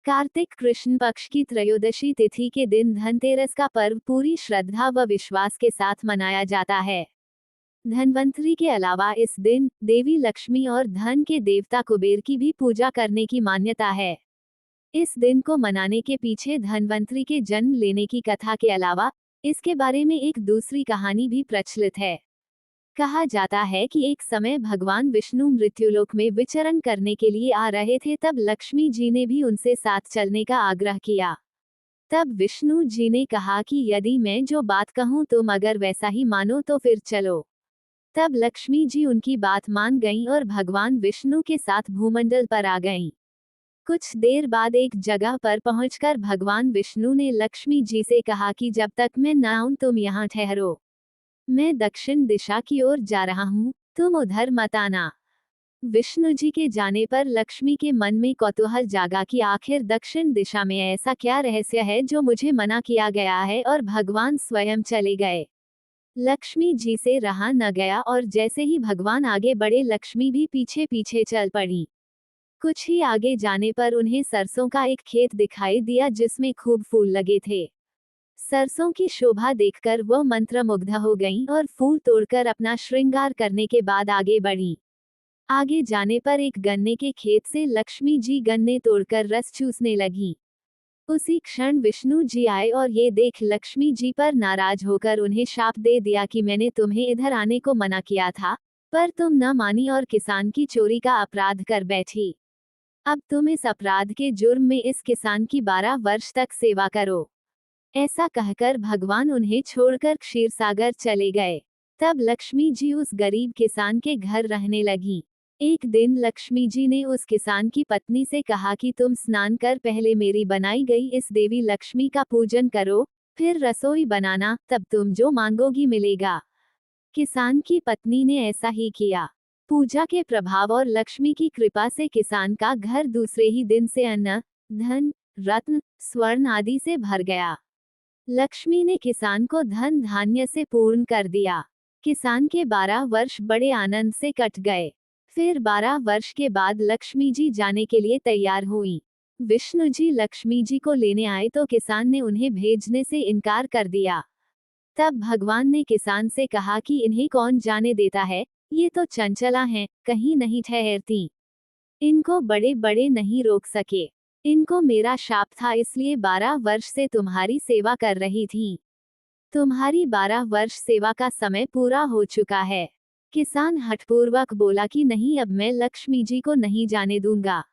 कार्तिक कृष्ण पक्ष की त्रयोदशी तिथि के दिन धनतेरस का पर्व पूरी श्रद्धा व विश्वास के साथ मनाया जाता है। धनवंतरी के अलावा इस दिन देवी लक्ष्मी और धन के देवता कुबेर की भी पूजा करने की मान्यता है। इस दिन को मनाने के पीछे धनवंतरी के जन्म लेने की कथा के अलावा इसके बारे में एक दूसरी कहानी भी प्रचलित है। कहा जाता है कि एक समय भगवान विष्णु मृत्युलोक में विचरण करने के लिए आ रहे थे, तब लक्ष्मी जी ने भी उनसे साथ चलने का आग्रह किया। तब विष्णु जी ने कहा कि यदि मैं जो बात कहूँ तुम अगर वैसा ही मानो तो फिर चलो। तब लक्ष्मी जी उनकी बात मान गईं और भगवान विष्णु के साथ भूमंडल पर आ गईं। कुछ देर बाद एक जगह पर पहुंचकर भगवान विष्णु ने लक्ष्मी जी से कहा कि जब तक मैं न आऊं तुम यहाँ ठहरो। मैं दक्षिण दिशा की ओर जा रहा हूँ, तुम उधर मत आना। विष्णु जी के जाने पर लक्ष्मी के मन में कौतूहल जागा कि आखिर दक्षिण दिशा में ऐसा क्या रहस्य है जो मुझे मना किया गया है, और भगवान स्वयं चले गए। लक्ष्मी जी से रहा न गया और जैसे ही भगवान आगे बढ़े लक्ष्मी भी पीछे पीछे चल पड़ी। कुछ ही आगे जाने पर उन्हें सरसों का एक खेत दिखाई दिया जिसमें खूब फूल लगे थे। सरसों की शोभा देखकर वह मंत्रमुग्ध हो गईं और फूल तोड़कर अपना श्रृंगार करने के बाद आगे बढ़ीं। आगे जाने पर एक गन्ने के खेत से लक्ष्मी जी गन्ने तोड़कर रस चूसने लगीं। उसी क्षण विष्णु जी आए और ये देख लक्ष्मी जी पर नाराज होकर उन्हें शाप दे दिया कि मैंने तुम्हें इधर आने को मना किया था, पर तुम न मानी और किसान की चोरी का अपराध कर बैठी। अब तुम इस अपराध के जुर्म में इस किसान की 12 वर्ष तक सेवा करो। ऐसा कहकर भगवान उन्हें छोड़कर क्षीरसागर चले गए। तब लक्ष्मी जी उस गरीब किसान के घर रहने लगी। एक दिन लक्ष्मी जी ने उस किसान की पत्नी से कहा कि तुम स्नान कर पहले मेरी बनाई गई इस देवी लक्ष्मी का पूजन करो, फिर रसोई बनाना, तब तुम जो मांगोगी मिलेगा। किसान की पत्नी ने ऐसा ही किया। पूजा के प्रभाव और लक्ष्मी की कृपा से किसान का घर दूसरे ही दिन से अन्न, धन, रत्न, स्वर्ण आदि से भर गया। लक्ष्मी ने किसान को धन धान्य से पूर्ण कर दिया। किसान के 12 वर्ष बड़े आनंद से कट गए। फिर 12 वर्ष के बाद लक्ष्मी जी जाने के लिए तैयार हुई। विष्णु जी लक्ष्मी जी को लेने आए तो किसान ने उन्हें भेजने से इनकार कर दिया। तब भगवान ने किसान से कहा कि इन्हें कौन जाने देता है, ये तो चंचला हैं, कहीं नहीं ठहरती। इनको बड़े बड़े नहीं रोक सके। इनको मेरा शाप था, इसलिए 12 वर्ष से तुम्हारी सेवा कर रही थी। तुम्हारी 12 वर्ष सेवा का समय पूरा हो चुका है। किसान हठपूर्वक बोला कि नहीं, अब मैं लक्ष्मी जी को नहीं जाने दूंगा।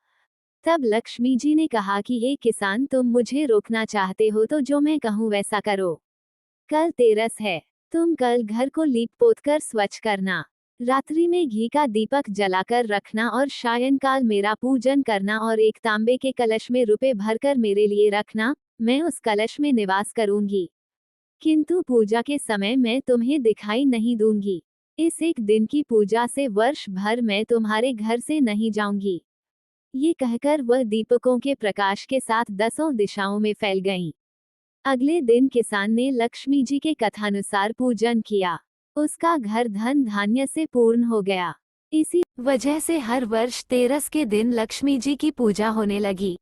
तब लक्ष्मी जी ने कहा कि हे किसान, तुम मुझे रोकना चाहते हो तो जो मैं कहूँ वैसा करो। कल तेरस है, तुम कल घर को लीप पोत कर स्वच्छ करना। रात्रि में घी का दीपक जलाकर रखना और सायंकाल मेरा पूजन करना और एक तांबे के कलश में रुपए भरकर मेरे लिए रखना, मैं उस कलश में निवास करूंगी। किंतु पूजा के समय मैं तुम्हें दिखाई नहीं दूंगी। इस एक दिन की पूजा से वर्ष भर मैं तुम्हारे घर से नहीं जाऊंगी। ये कहकर वह दीपकों के प्रकाश के साथ 10 दिशाओं में फैल गईं। अगले दिन किसान ने लक्ष्मी जी के कथानुसार पूजन किया। उसका घर धन धान्य से पूर्ण हो गया। इसी वजह से हर वर्ष तेरस के दिन लक्ष्मी जी की पूजा होने लगी।